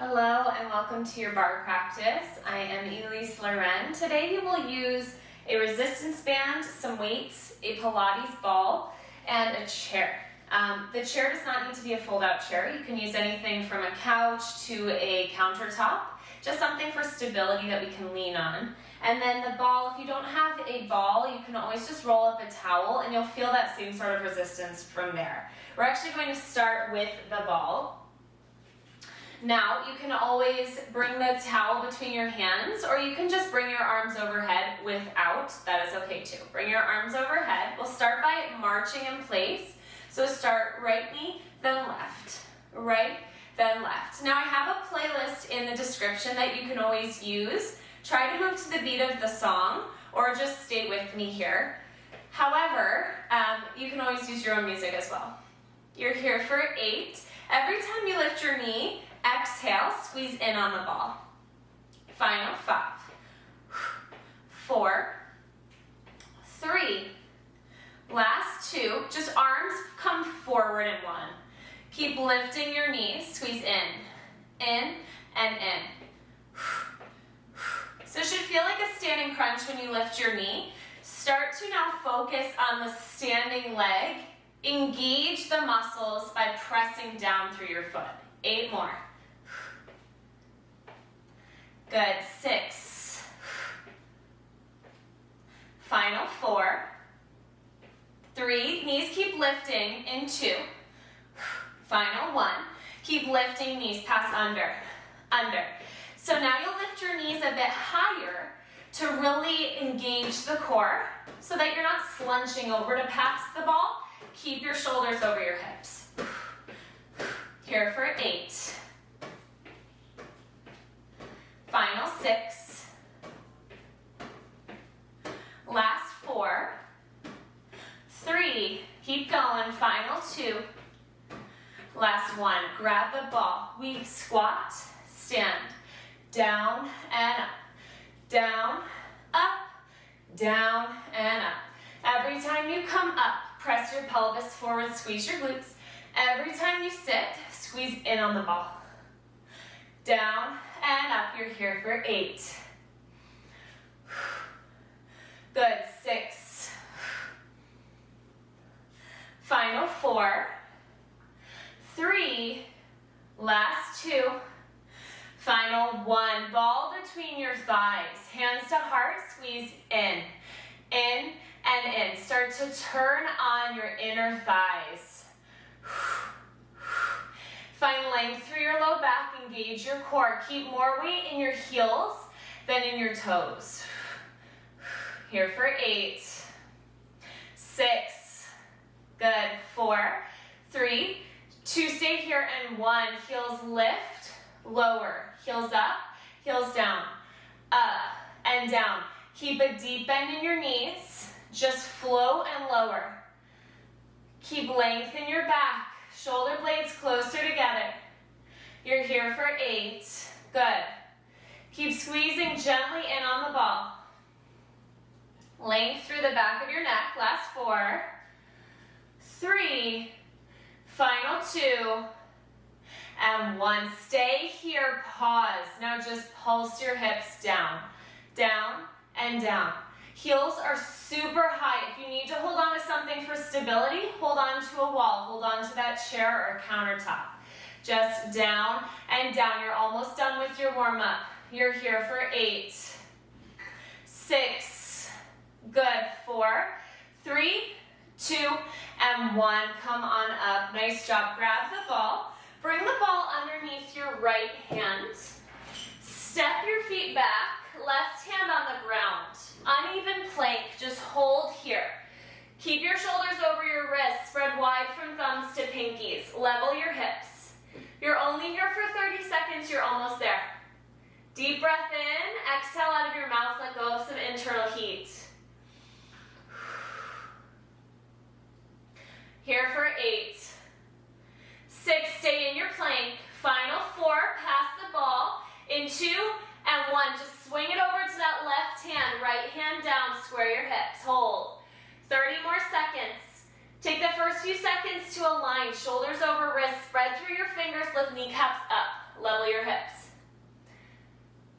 Hello and welcome to your barre practice. I am Elyse Leren. Today we will use a resistance band, some weights, a Pilates ball, and a chair. The chair does not need to be a fold-out chair. You can use anything from a couch to a countertop, just something for stability that we can lean on. And then the ball, if you don't have a ball, you can always just roll up a towel and you'll feel that same sort of resistance from there. We're actually going to start with the ball. Now, you can always bring the towel between your hands, or you can just bring your arms overhead without. That is okay too. Bring your arms overhead. We'll start by marching in place. So start right knee, then left, right, then left. Now I have a playlist in the description that you can always use. Try to move to the beat of the song, or just stay with me here. However, you can always use your own music as well. You're here for 8. Every time you lift your knee, exhale, squeeze in on the ball. Final 5, 4, 3, last 2, just arms come forward in 1. Keep lifting your knees, squeeze in, and in. So it should feel like a standing crunch when you lift your knee. Start to now focus on the standing leg. Engage the muscles by pressing down through your foot. 8 more. Good, 6. Final 4. 3, knees keep lifting in 2. Final 1. Keep lifting, knees pass under. So now you'll lift your knees a bit higher to really engage the core so that you're not slunching over to pass the ball. Keep your shoulders over your hips. Here for 8. Final 6. Last 4. 3. Keep going. Final 2. Last 1. Grab the ball. We squat, stand. Down and up. Down, up, down, and up. Every time you come up, press your pelvis forward, squeeze your glutes. Every time you sit, squeeze in on the ball. Down and up, you're here for 8. Good, 6. Final 4. 3. Last 2. Final 1. Ball between your thighs. Hands to heart, squeeze in, and in. Start to turn on your inner thighs. Find length through your low back, engage your core. Keep more weight in your heels than in your toes. Here for 8, 6, good, 4, 3, 2, stay here, and 1, heels lift, lower, heels up, heels down, up and down. Keep a deep bend in your knees, just flow and lower. Keep length in your back. Shoulder blades closer together. You're here for 8. Good. Keep squeezing gently in on the ball. Length through the back of your neck. Last 4. 3. Final 2. And 1. Stay here. Pause. Now just pulse your hips down. Down and down. Heels are super high. If you need to hold on to something for stability, hold on to a wall, hold on to that chair or countertop. Just down and down. You're almost done with your warm-up. You're here for 8, 6, good, 4, 3, 2, and 1. Come on up. Nice job. Grab the ball. Bring the ball underneath your right hand. Step your feet back. Left hand on the ground. Uneven plank, just hold here. Keep your shoulders over your wrists, spread wide from thumbs to pinkies. Level your hips. You're only here for 30 seconds, you're almost there. Deep breath in, exhale out of your mouth, let go of some internal heat. Here for 8, 6, stay in your plank. Final 4, pass the ball in 2 and 1. Just swing it over to that left hand, right hand down, square your hips, hold. 30 more seconds. Take the first few seconds to align, shoulders over wrists, spread through your fingers, lift kneecaps up, level your hips.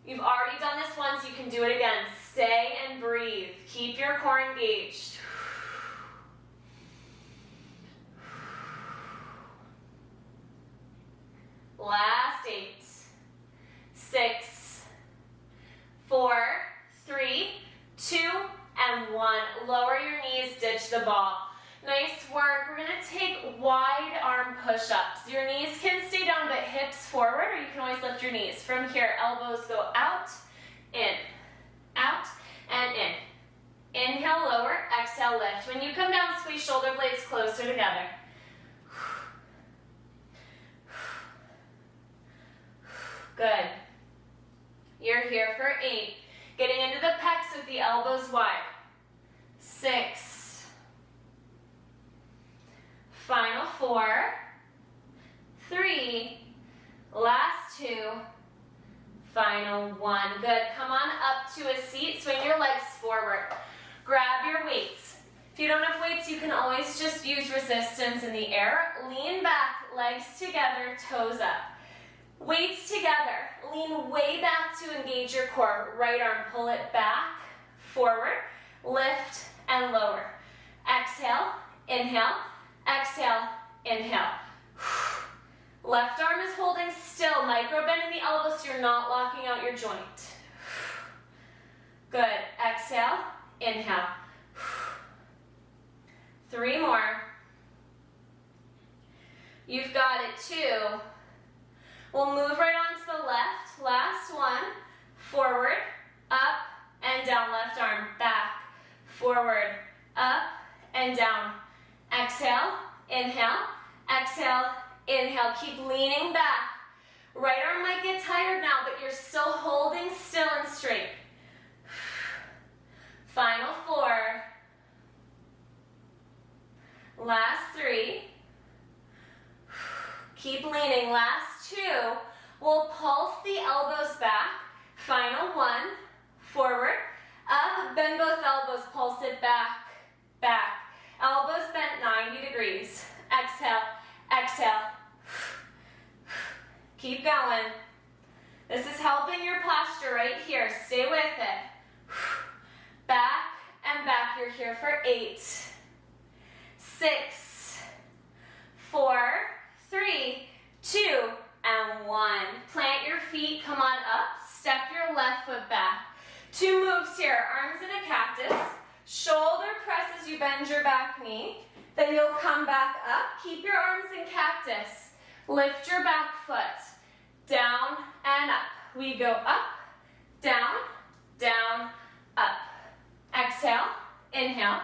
You've already done this once, you can do it again. Stay and breathe. Keep your core engaged. Last 8, 6, 4, 3, 2, and 1. Lower your knees, ditch the ball. Nice work. We're going to take wide arm push-ups. Your knees can stay down, but hips forward, or you can always lift your knees. From here, elbows go out, and in. Inhale, lower, exhale, lift. When you come down, squeeze shoulder blades closer together. Good. You're here for 8. Getting into the pecs with the elbows wide. 6. Final 4. 3. Last 2. Final 1. Good. Come on up to a seat. Swing your legs forward. Grab your weights. If you don't have weights, you can always just use resistance in the air. Lean back, legs together, toes up. Weights together. Lean way back to engage your core. Right arm, pull it back, forward, lift, and lower. Exhale, inhale, exhale, inhale. Left arm is holding still. Micro bend in the elbow so you're not locking out your joint. Good. Exhale, inhale. 3 more. You've got it. 2. We'll move right on to the left. Last 1. Forward, up, and down. Left arm, back, forward, up, and down. Exhale, inhale, exhale, inhale. Keep leaning back. Right arm might get tired now, but you're still holding still and straight. Final 4. Last 3. Keep leaning. Last 2. We'll pulse the elbows back. Final 1. Forward, up, bend both elbows, pulse it back, back. Elbows bent 90 degrees. Exhale, exhale. Keep going. This is helping your posture right here. Stay with it. Back and back. You're here for 8, 6, 4, 3, 2, and 1. Plant your feet. Come on up. Step your left foot back. 2 moves here. Arms in a cactus. Shoulder press as you bend your back knee. Then you'll come back up. Keep your arms in cactus. Lift your back foot. Down and up. We go up, down, down, up. Exhale, inhale,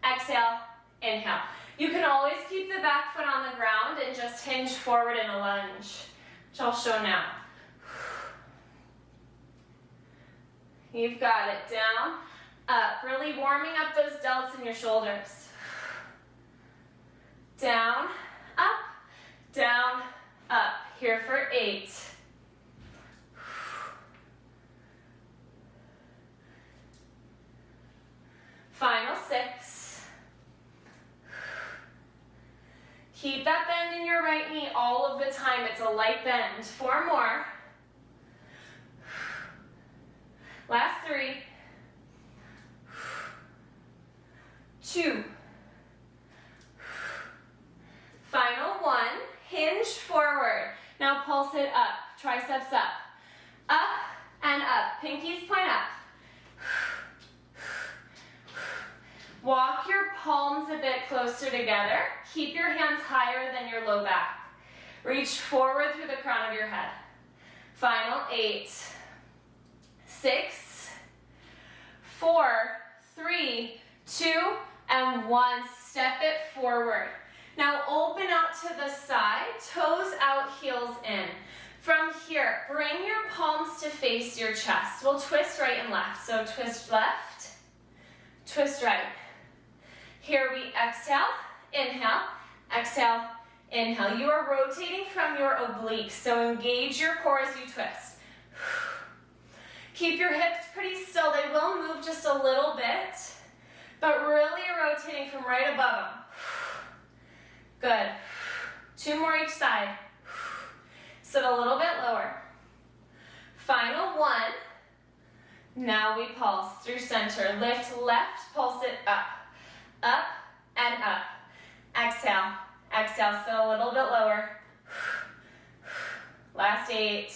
exhale, inhale. You can always keep the back foot on the ground and just hinge forward in a lunge, which I'll show now. You've got it. Down, up. Really warming up those delts in your shoulders. Down, up. Here for 8. Final 6. Keep that bend in your right knee all of the time. It's a light bend. 4 more. Last 3. 2. Final 1. Hinge forward. Now pulse it up. Triceps up. Up and up. Pinkies point up. Walk your palms a bit closer together. Keep your hands higher than your low back. Reach forward through the crown of your head. Final 8, 6, 4, 3, 2, and 1. Step it forward. Now open out to the side, toes out, heels in. From here, bring your palms to face your chest. We'll twist right and left. So twist left, twist right. Here we exhale, inhale, exhale, inhale. You are rotating from your obliques, so engage your core as you twist. Keep your hips pretty still. They will move just a little bit, but really rotating from right above them. Good. 2 more each side. Sit a little bit lower. Final 1. Now we pulse through center. Lift left, pulse it up. Up and up. Exhale. Exhale, sit a little bit lower. Last 8,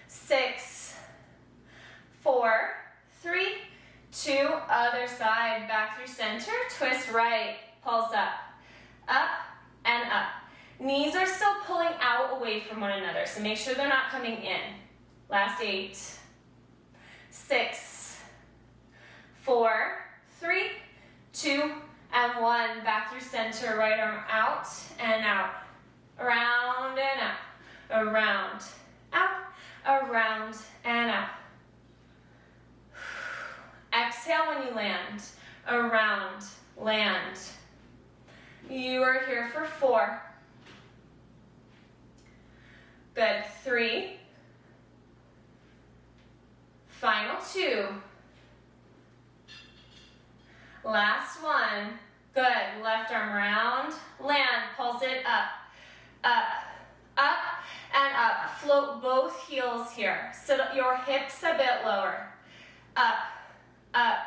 6, 4, 3, 2, other side, back through center, twist right, pulse up and up. Knees are still pulling out away from one another, so make sure they're not coming in. Last 8, 6, 4, 3, 2, and 1. Back through center, right arm out and out. Around and out. Around, out, around, and out. Exhale when you land. Around, land. You are here for 4. Good. 3. Final 2. Last 1. Good. Left arm round, land, pulse it up, up, up, and up. Float both heels here. Sit your hips a bit lower. Up, up,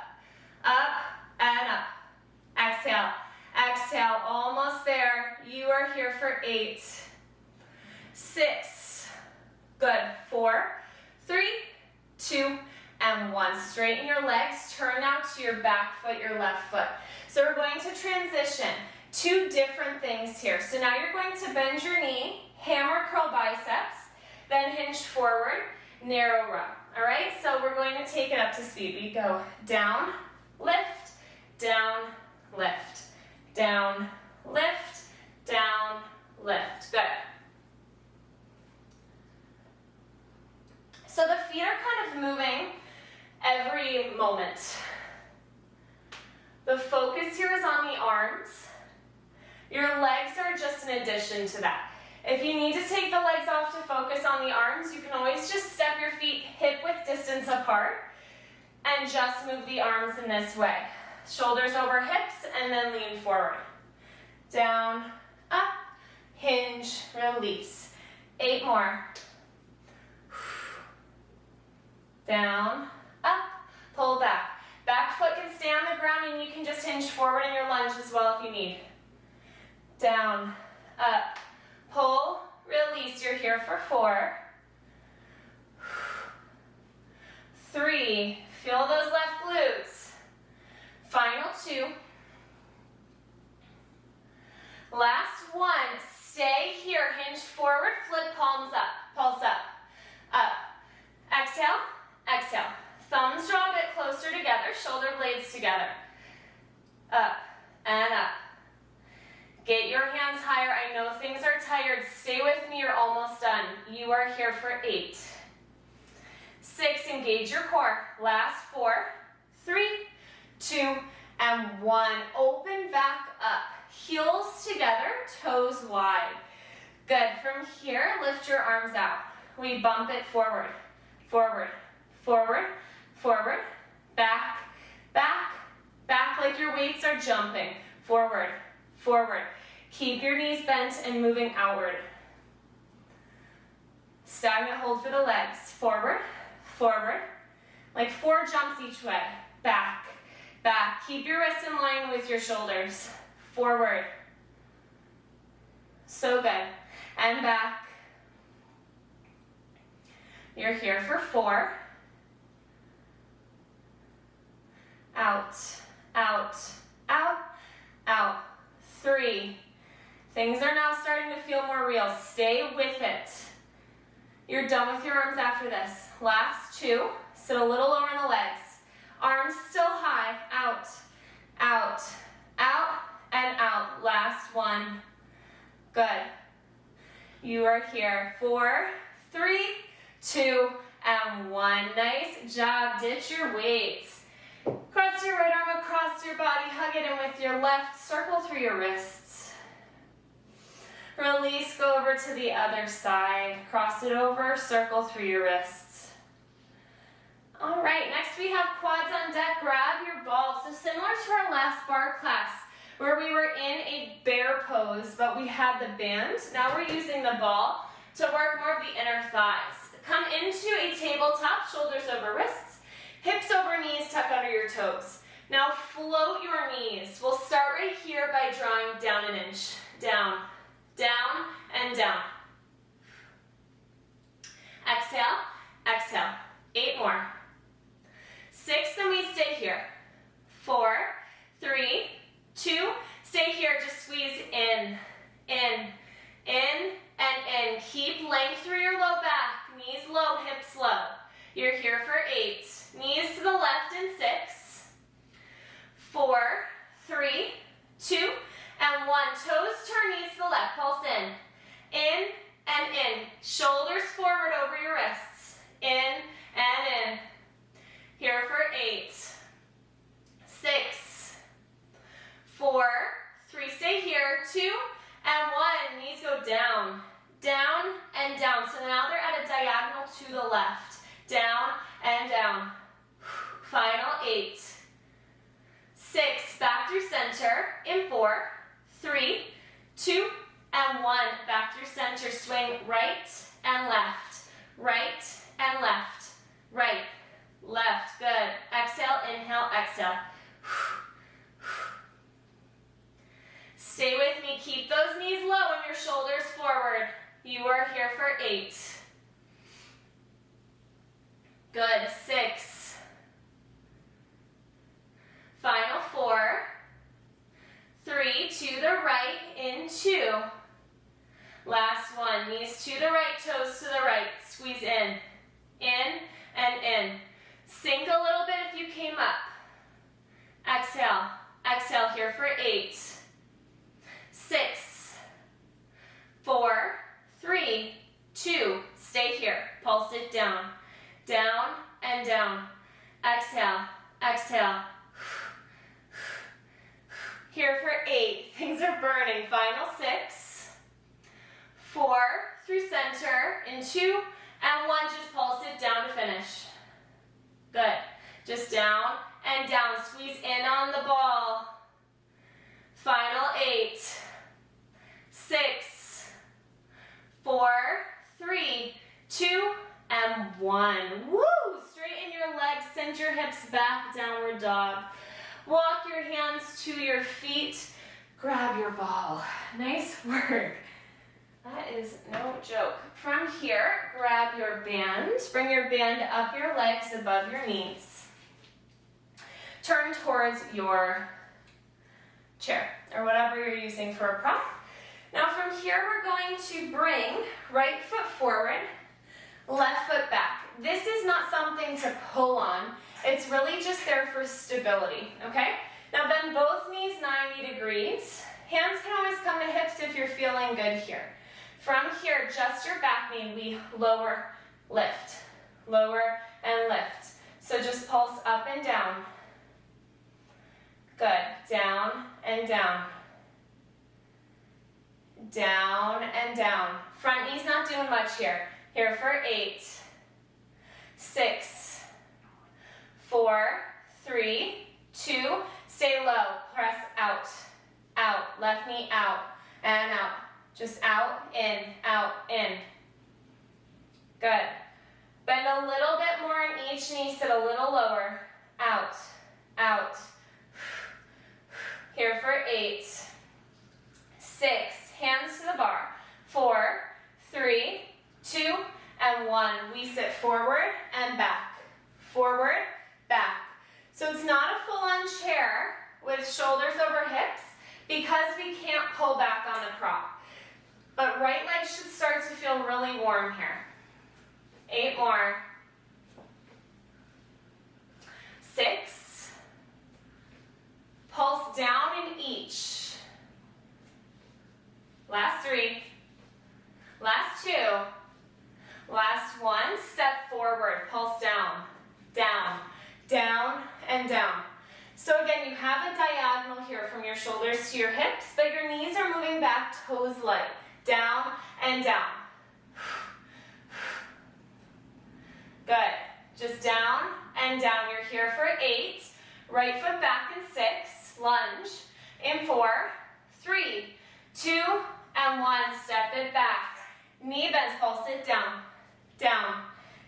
up, and up. Exhale, exhale, almost there. You are here for 8, 6, good, 4, 3, 2, and 1. Straighten your legs, turn now to your back foot, your left foot. So we're going to transition 2 different things here. So now you're going to bend your knee, hammer curl biceps, then hinge forward, narrow row. All right, so we're going to take it up to speed. We go down, lift, down, lift, down, lift, down, lift. Good. So the feet are kind of moving every moment. The focus here is on the arms. Your legs are just an addition to that. If you need to take the legs off to focus on the arms, you can always just step your feet hip-width distance apart and just move the arms in this way. Shoulders over hips and then lean forward. Down, up, hinge, release. 8 more. Down, up, pull back. Back foot can stay on the ground and you can just hinge forward in your lunge as well if you need. Down, up, pull, release. You're here for 4, 3, feel those left glutes. Final 2. Last 1, stay here, hinge forward, flip palms up, pulse up, up. Exhale, exhale. Thumbs draw a bit closer together, shoulder blades together. Up and up. Get your hands higher. I know things are tired. Stay with me, you're almost done. You are here for 8. 6, engage your core. Last 4, 3, 2, and 1. Open back up. Heels together, toes wide. Good. From here, lift your arms out. We bump it forward, forward, forward, forward, back, back, back like your weights are jumping. Forward, forward. Keep your knees bent and moving outward. Stagnant hold for the legs. Forward, forward. Like 4 jumps each way. Back, back. Keep your wrists in line with your shoulders. Forward. So good. And back. You're here for 4. Out, out, out, out. 3. Things are now starting to feel more real. Stay with it. You're done with your arms after this. Last 2. Sit a little lower in the legs. Arms still high. Out, out, out, and out. Last 1. Good. You are here. 4, 3, 2, and 1. Nice job. Ditch your weights. Cross your right arm across your body. Hug it in with your left. Circle through your wrists. Release. Go over to the other side. Cross it over. Circle through your wrists. All right. Next we have quads on deck. Grab your ball. So similar to our last bar class where we were in a bear pose, but we had the band. Now we're using the ball to work more of the inner thighs. Come into a tabletop, shoulders over wrists. Hips over knees, tuck under your toes. Now float your knees. We'll start right here by drawing down an inch. Down, down, and down. Exhale, exhale. 8 more. 6, then we stay here. 4, 3, 2, stay here, just squeeze in, and in. Keep length through your low back, knees low, hips low. You're here for 8. Knees to the left in 6, 4, 3, 2, and 1. Toes turn, knees to the left, pulse in and in. Shoulders forward over your wrists, in and in. Here for 8, 6, 4, 3, stay here, 2, and 1. Knees go down, down, and down. So now they're at a diagonal to the left. Down and down. Final 8, 6, back through center, in 4, 3, 2, and 1. Back through center, swing right and left, right and left, right, left. Good. Exhale, inhale, exhale. Stay with me. Keep those knees low and your shoulders forward. You are here for 8. Good. 6. Final 4. 3, to the right, in 2. Last one. Knees to the right, toes to the right. Squeeze in and in. Sink a little bit if you came up. Exhale. Exhale here for 8. 6, 4, 3, 2. Stay here. Pulse it down. Down and down. Exhale. Exhale. Here for 8. Things are burning. Final 6, 4, through center, in 2, and 1. Just pulse it down to finish. Good. Just down and down. Squeeze in on the ball. Final 8, 6, 4, 3, 2, and 1. Woo! Straighten your legs, send your hips back, downward dog. Walk your hands to your feet. Grab your ball. Nice work. That is no joke. From here, grab your band. Bring your band up your legs above your knees. Turn towards your chair or whatever you're using for a prop. Now from here, we're going to bring right foot forward, left foot back. This is not something to pull on. It's really just there for stability, okay? Now bend both knees 90 degrees. Hands can always come to hips if you're feeling good here. From here, just your back knee, we lower, lift, lower, and lift. So just pulse up and down. Good. Down and down. Down and down. Front knee's not doing much here. Here for 8, 6, 4, 3, 2, stay low. Press out, out. Left knee out and out. Just out, in, in. Good. Bend a little bit more in each knee, sit a little lower. Out, out. Here for 8, 6, hands to the bar. 4, 3, 2, and 1. We sit forward and back. Forward, back. So it's not a full-on chair with shoulders over hips because we can't pull back on the prop. But right leg should start to feel really warm here. 8 more. 6. Pulse down in each. Last 3. Last 2. Last 1. Step forward. Pulse down. Down. Down and down. So again, you have a diagonal here from your shoulders to your hips, but your knees are moving back, toes light. Down and down. Good. Just down and down. You're here for 8. Right foot back in 6. Lunge. In 4, 3, 2, and 1. Step it back. Knee bends. Pulse it down. Down.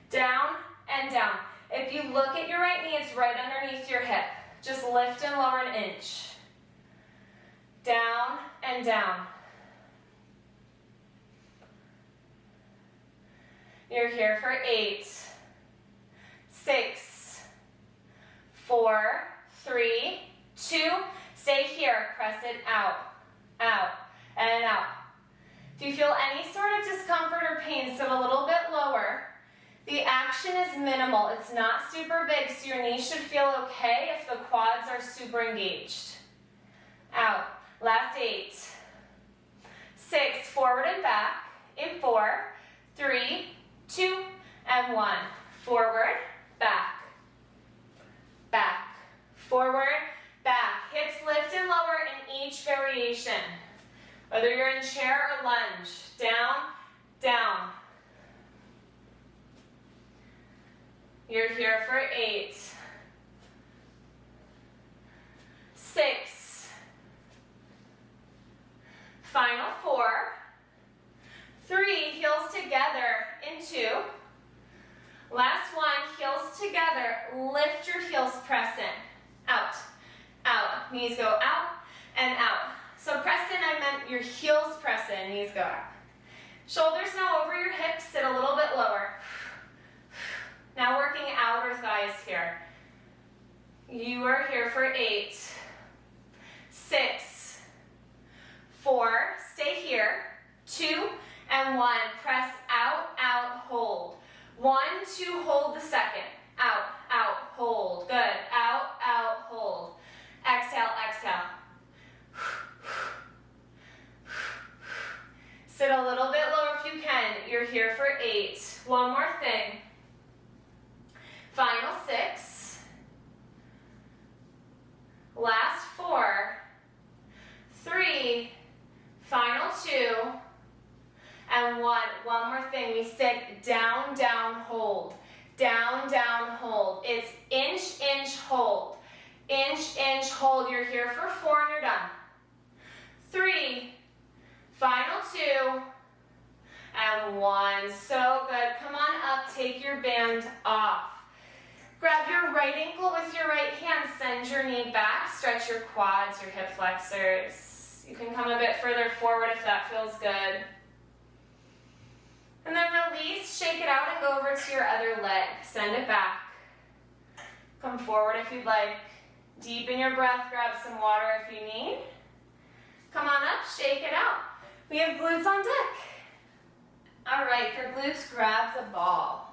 Down and down. If you look at your right knee, it's right underneath your hip. Just lift and lower an inch. Down and down. You're here for 8, 6, 4, 3, 2. Stay here. Press it out, out, and out. If you feel any sort of discomfort or pain, sit a little bit lower. The action is minimal. It's not super big, so your knees should feel okay if the quads are super engaged. Out. Last 8, 6, forward and back. In 4, 3, 2, and 1. Forward, back, back, forward, back. Hips lift and lower in each variation. Whether you're in chair or lunge. Down, down. You're here for 8, 6, final 4, 3, heels together in 2. Last one, heels together. Lift your heels, press in. Out, out. Knees go out and out. So press in, I meant your heels press in, knees go out. Shoulders now over your hips, sit a little bit lower. Now working outer thighs here. You are here for 8, 6, 4, stay here, 2, and 1. Press out, out, hold. 1, 2, hold the second. Out, out, hold. Good. Out, out, hold. Exhale, exhale. Sit a little bit lower if you can. You're here for 8. One more thing. Final 6. Last 4. 3. Final 2. And 1. One more thing. We sit down, down, hold. Down, down, hold. It's inch, inch, hold. Inch, inch, hold. You're here for 4 and you're done. 3. Final 2. And 1. So good. Come on up. Take your band off. Grab your right ankle with your right hand. Send your knee back. Stretch your quads, your hip flexors. You can come a bit further forward if that feels good. And then release, shake it out, and go over to your other leg. Send it back. Come forward if you'd like. Deepen your breath. Grab some water if you need. Come on up, shake it out. We have glutes on deck. All right, for glutes, grab the ball.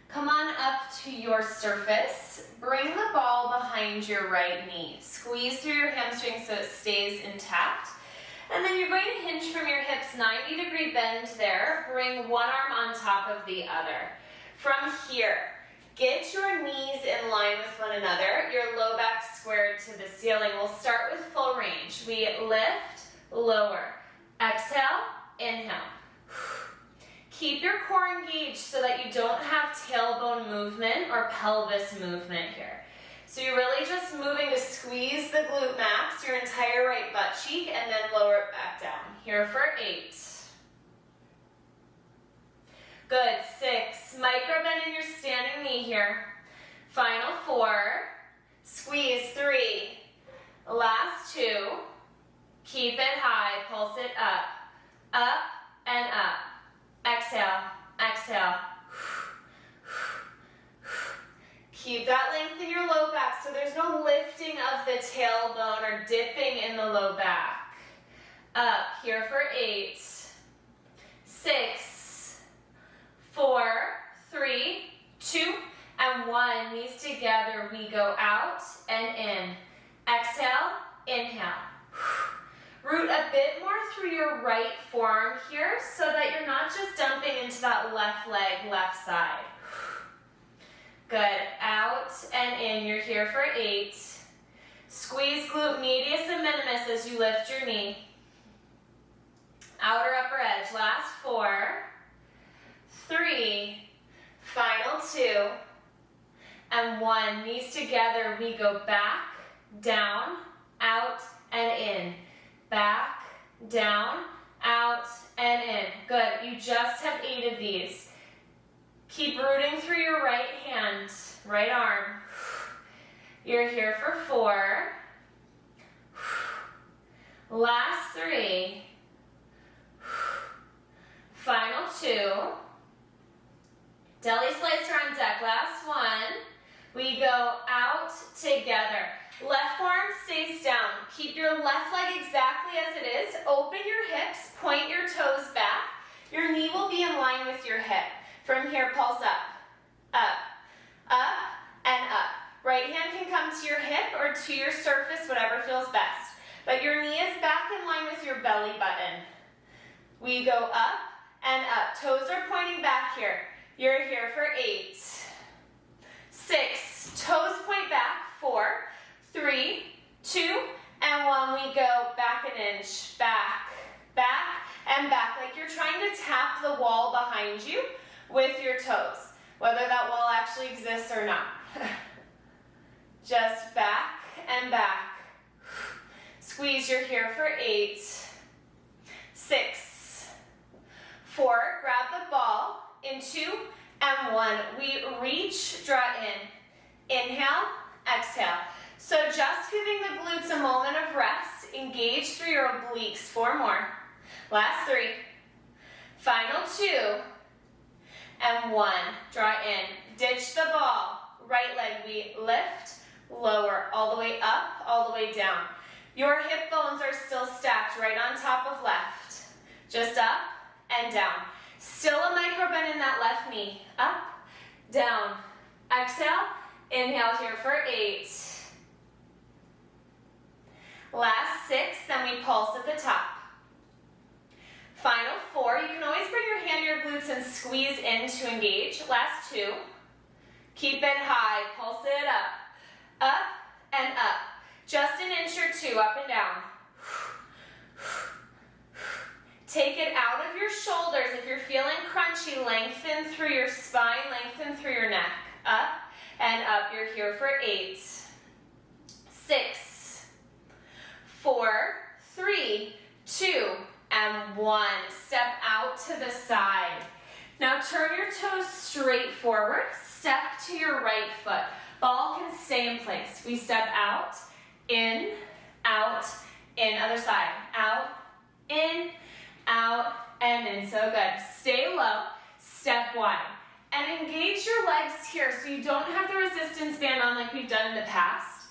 Come on up to your surface. Bring the ball behind your right knee. Squeeze through your hamstring so it stays intact. And then you're going to hinge from your hips, 90-degree bend there. Bring one arm on top of the other. From here, get your knees in line with one another. Your low back squared to the ceiling. We'll start with full range. We lift, lower. Exhale, inhale. Keep your core engaged so that you don't have tailbone movement or pelvis movement here. So you're really just moving to squeeze the glute max, your entire right butt cheek, and then lower it back down. Here for 8. Good. 6. Micro bend in your standing knee here. Final 4. Squeeze. 3. Last 2. Keep it high. Pulse it up. Up and up. Exhale, exhale. Keep that length in your low back so there's no lifting of the tailbone or dipping in the low back. Up, here for 8, 6, 4, 3, 2, and 1. Knees together, we go out and in. Exhale, inhale. Root a bit more through your right forearm here so that you're not just dumping into that left leg, left side. Good. Out and in. You're here for 8. Squeeze glute medius and minimus as you lift your knee. Outer upper edge. Last 4. 3. Final 2. And 1. Knees together. We go back, down, out, and in. Back, down, out, and in. Good. You just have 8 of these. Keep rooting through your right hand, right arm. You're here for 4. Last 3. Final 2. Deli slicer on deck, last 1. We go out together. Left forearm stays down. Keep your left leg exactly as it is. Open your hips, point your toes back. Your knee will be in line with your hip. From here, pulse up, and up. Right hand can come to your hip or to your surface, whatever feels best. But your knee is back in line with your belly button. We go up and up. Toes are pointing back here. You're here for 8, 6, toes point back, 4, 3, 2, and 1. We go back an inch, back, and back, like you're trying to tap the wall behind you with your toes, whether that wall actually exists or not. Just back and back. Squeeze, you're here for 8, 6, 4, grab the ball, in 2 and 1. We reach, draw in. Inhale, exhale. So just giving the glutes a moment of rest. Engage through your obliques. 4 more. Last 3. Final 2 and 1. Draw in. Ditch the ball. Right leg, we lift, lower, all the way up, all the way down. Your hip bones are still stacked right on top of left. Just up and down. Still a micro bend in that left knee. Up, down. Exhale, inhale here for 8. Last 6, then we pulse at the top. Final 4, you can always bring your hand to your glutes and squeeze in to engage. Last 2, keep it high, pulse it up and up. Just an inch or 2, up and down. Take it out of your shoulders. If you're feeling crunchy, lengthen through your spine, lengthen through your neck. Up and up. You're here for 8, 6, 4, 3, 2, and 1. Step out to the side. Now turn your toes straight forward. Step to your right foot. Ball can stay in place. We step out, in, other side. Out, in, out, and in. So good. Stay low, step wide. And engage your legs here so you don't have the resistance band on like we've done in the past.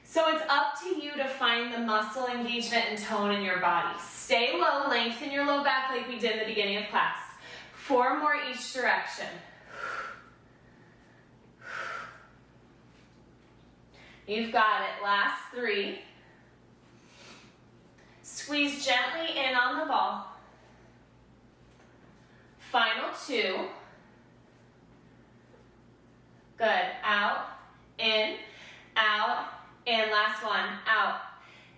So it's up to you to find the muscle engagement and tone in your body. Stay low, lengthen your low back like we did in the beginning of class. 4 more each direction. You've got it. Last 3. Squeeze gently in on the ball. Final 2. Good. Out, in, last 1. Out,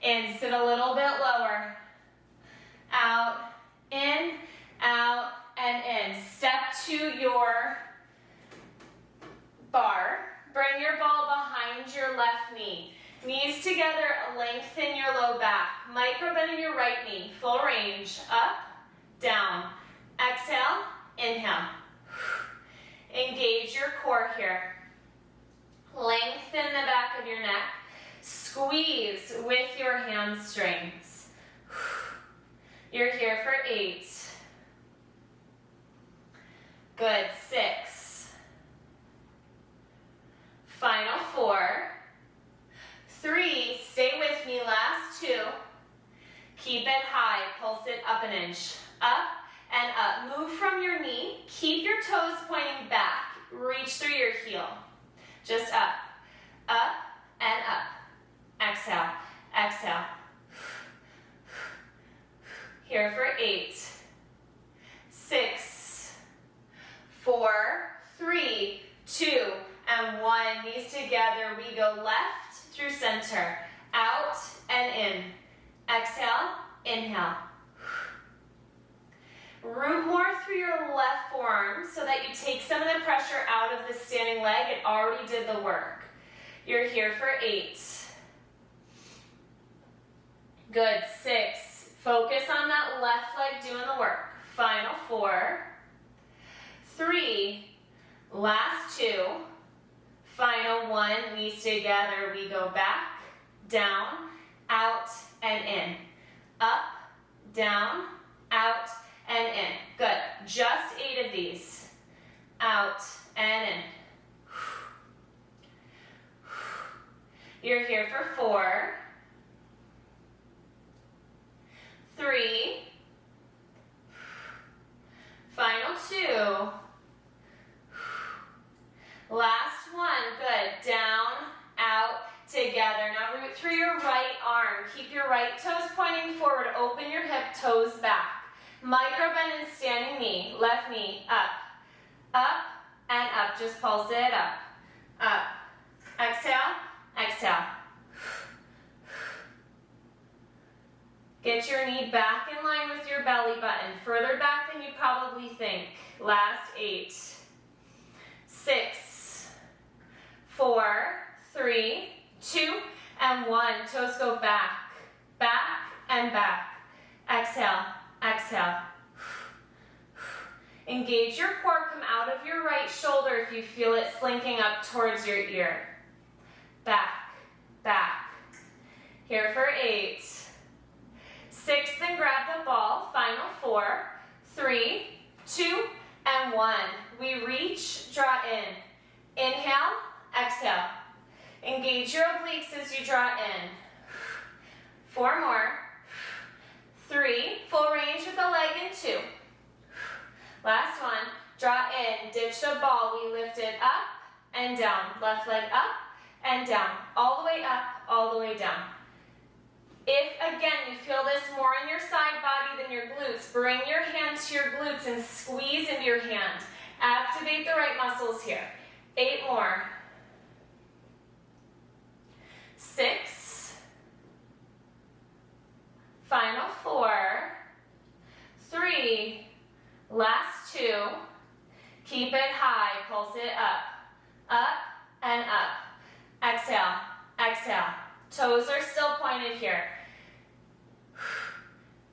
in, sit a little bit lower. Out, in, and in. Step to your bar. Bring your ball behind your left knee. Knees together, lengthen your low back. Micro bend in your right knee. Full range. Up, down. Exhale, inhale. Engage your core here. Lengthen the back of your neck. Squeeze with your hamstrings. You're here for 8. Good. 6. Final 4. 3. Stay with me. Last 2. Keep it high. Pulse it up an inch. Up and up. Move from your knee. Keep your toes pointing back. Reach through your heel. Just up and up. Exhale, exhale. Here for 8, 6, 4, 3, 2, and 1. Knees together. We go left through center. Out and in. Exhale, inhale. Root more through your left forearm so that you take some of the pressure out of the standing leg. It already did the work. You're here for 8. Good. 6. Focus on that left leg doing the work. Final 4. 3. Last two. Final one, knees together. We go back, down, out, and in. Up, down, out, and in. Good. Just 8 of these. Out and in. You're here for 4, 3, final 2, last one, good, down, out, together. Now root through your right arm, keep your right toes pointing forward, open your hip, toes back. Micro bend and standing knee, left knee, up, and up, just pulse it up, exhale, exhale. Get your knee back in line with your belly button, further back than you probably think. Last 8, 6, 4, 3, 2, and 1. Toes go back, back, and back. Exhale, exhale. Engage your core, come out of your right shoulder if you feel it slinking up towards your ear. Back, back. Here for 8, 6, then grab the ball. Final 4, 3, 2, and 1. We reach, draw in. Inhale, exhale. Engage your obliques as you draw in. 4 more. 3, full range with the leg in 2. Last one, draw in, ditch the ball. We lift it up and down. Left leg up and down. All the way up, all the way down. If, again, you feel this more in your side body than your glutes, bring your hand to your glutes and squeeze into your hand. Activate the right muscles here. 8 more. 6. Final 4. 3. Last 2. Keep it high. Pulse it up, and up. Exhale, exhale. Toes are still pointed here.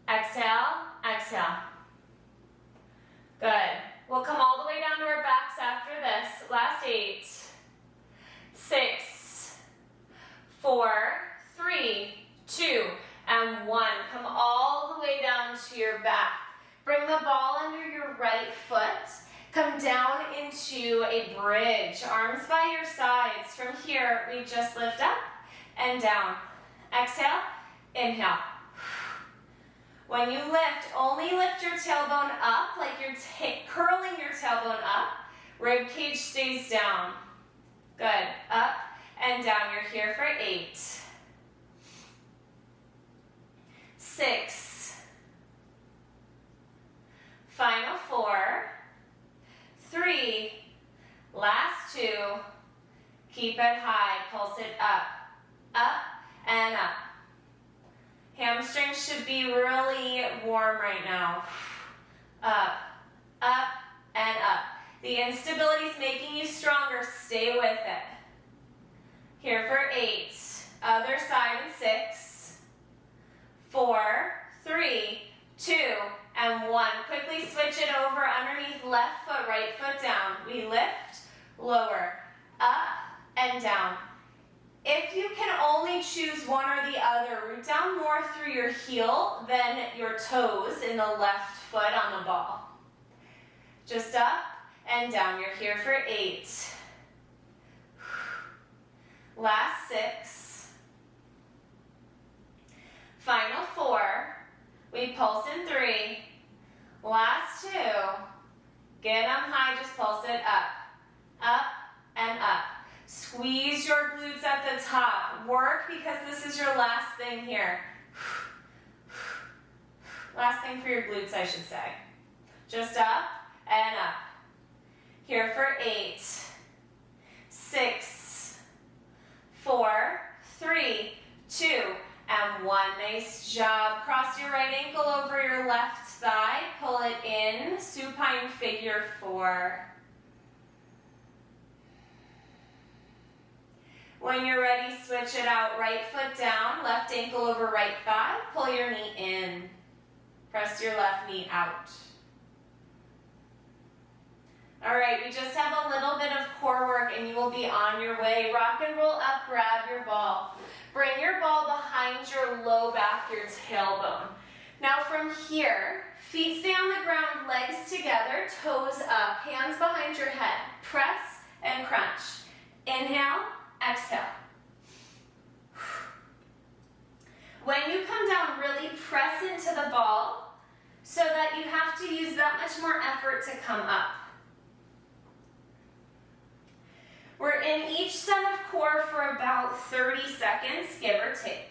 Exhale, exhale. Good. We'll come all the way down to our backs after this. Last 8, 6, 4, 3, 2, and 1. Come all the way down to your back. Bring the ball under your right foot. Come down into a bridge. Arms by your sides. From here, we just lift up and down. Exhale, inhale. When you lift, only lift your tailbone up like you're curling your tailbone up. Rib cage stays down. Good. Up and down. You're here for 8, 6, final 4, 3, last 2. Keep it high. Pulse it up, and up. Hamstrings should be really warm right now. Up, and up. The instability is making you stronger. Stay with it. Here for 8. Other side in 6, 4, 3, 2, and 1. Quickly switch it over underneath left foot, right foot down. We lift, lower, up, and down. If you can only choose one or the other, root down more through your heel than your toes in the left foot on the ball. Just up and down. You're here for 8. Last 6. Final 4. We pulse in 3. Last 2. Get them high, just pulse it up, and up. Squeeze your glutes at the top. Work because this is your last thing here. Last thing for your glutes, I should say. Just up and up. Here for 8, 6, 4, 3, 2, and 1. Nice job. Cross your right ankle over your left thigh. Pull it in. Supine figure 4. When you're ready, switch it out. Right foot down, left ankle over right thigh. Pull your knee in. Press your left knee out. All right, we just have a little bit of core work and you will be on your way. Rock and roll up, grab your ball. Bring your ball behind your low back, your tailbone. Now from here, feet stay on the ground, legs together, toes up, hands behind your head. Press and crunch. Inhale, exhale. When you come down, really press into the ball so that you have to use that much more effort to come up. We're in each set of core for about 30 seconds, give or take.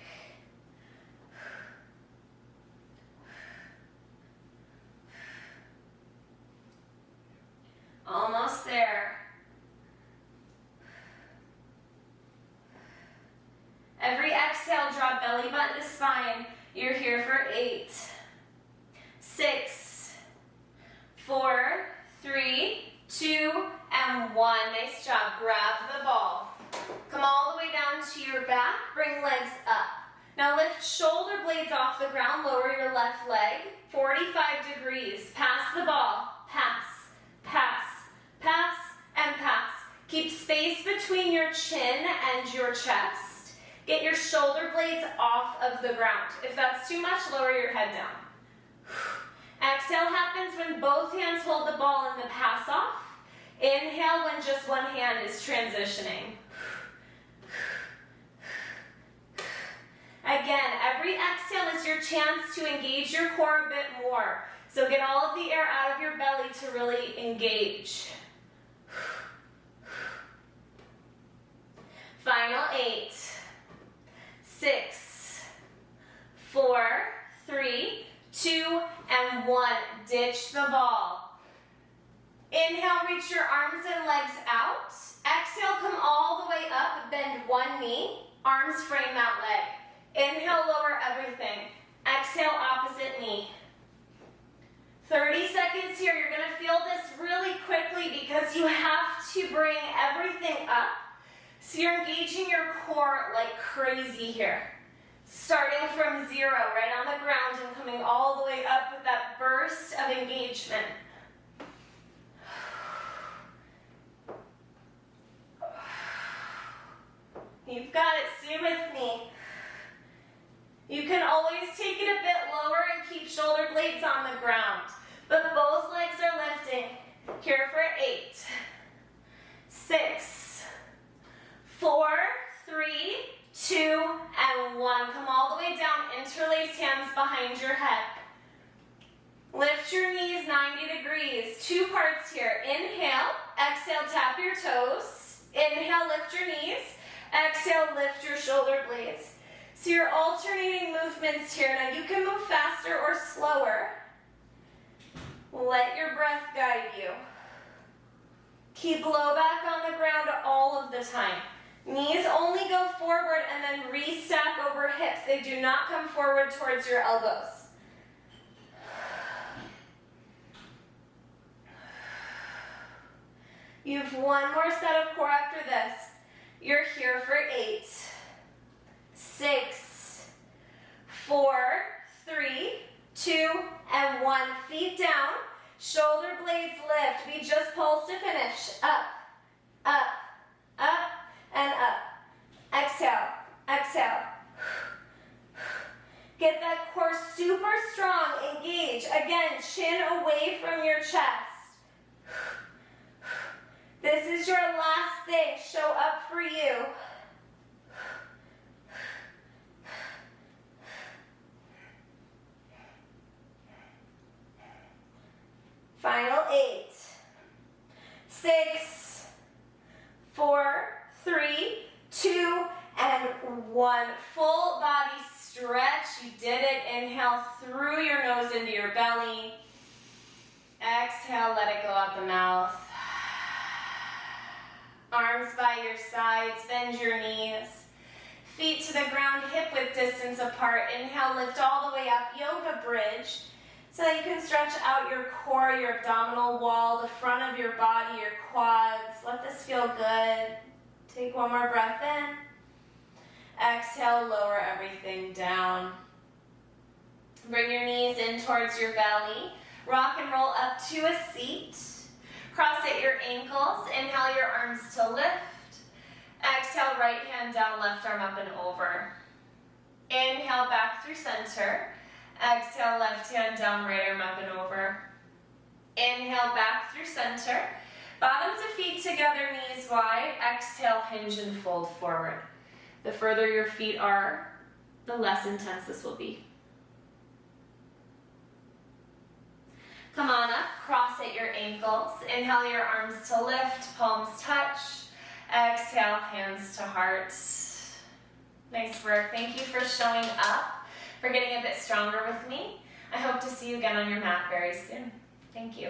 Almost there. Every exhale, drop belly button to spine. You're here for 8, 6, 4, 3, 2, and 1. Nice job. Grab the ball. Come all the way down to your back. Bring legs up. Now lift shoulder blades off the ground. Lower your left leg. 45 degrees. Pass the ball. Pass, pass, pass, and pass. Keep space between your chin and your chest. Get your shoulder blades off of the ground. If that's too much, lower your head down. Exhale happens when both hands hold the ball in the pass off. Inhale when just one hand is transitioning. Again, every exhale is your chance to engage your core a bit more. So get all of the air out of your belly to really engage. Final 8, 6, 4, 3, 2, and 1. Ditch the ball. Inhale, reach your arms and legs out. Exhale, come all the way up, bend one knee, arms frame that leg. Inhale, lower everything. Exhale, opposite knee. 30 seconds here. You're gonna feel this really quickly because you have to bring everything up. So you're engaging your core like crazy here. Starting from 0, right on the ground, and coming all the way up with that burst of engagement. You've got it, stay with me. You can always take it a bit lower and keep shoulder blades on the ground, but both legs are lifting. Here for 8, 6, 4, 3, 2, and 1. Come all the way down, interlace hands behind your head. Lift your knees 90 degrees. 2 parts here. Inhale, exhale, tap your toes. Inhale, lift your knees. Exhale, lift your shoulder blades. So you're alternating movements here. Now you can move faster or slower. Let your breath guide you. Keep low back on the ground all of the time. Knees only go forward and then restack over hips. They do not come forward towards your elbows. You have one more set of core after this. You're here for 8, 6, 4, 3, 2, and 1. Feet down, shoulder blades lift. We just pulse to finish. Up, up, up, and up. Exhale, exhale. Get that core super strong. Engage. Again, chin away from your chest. This is your last thing. Show up for you. Final 8, 6, 4, 3, 2, and 1. Full body stretch. You did it. Inhale through your nose into your belly. Exhale, let it go out the mouth. Arms by your sides, bend your knees. Feet to the ground, hip width distance apart. Inhale, lift all the way up, yoga bridge. So that you can stretch out your core, your abdominal wall, the front of your body, your quads. Let this feel good. Take one more breath in. Exhale, lower everything down. Bring your knees in towards your belly. Rock and roll up to a seat. Cross at your ankles. Inhale your arms to lift. Exhale, right hand down, left arm up and over. Inhale, back through center. Exhale, left hand down, right arm up and over. Inhale, back through center. Bottoms of feet together, knees wide. Exhale, hinge and fold forward. The further your feet are, the less intense this will be. Come on up, cross at your ankles. Inhale your arms to lift, palms touch. Exhale, hands to heart. Nice work. Thank you for showing up, for getting a bit stronger with me. I hope to see you again on your mat very soon. Thank you.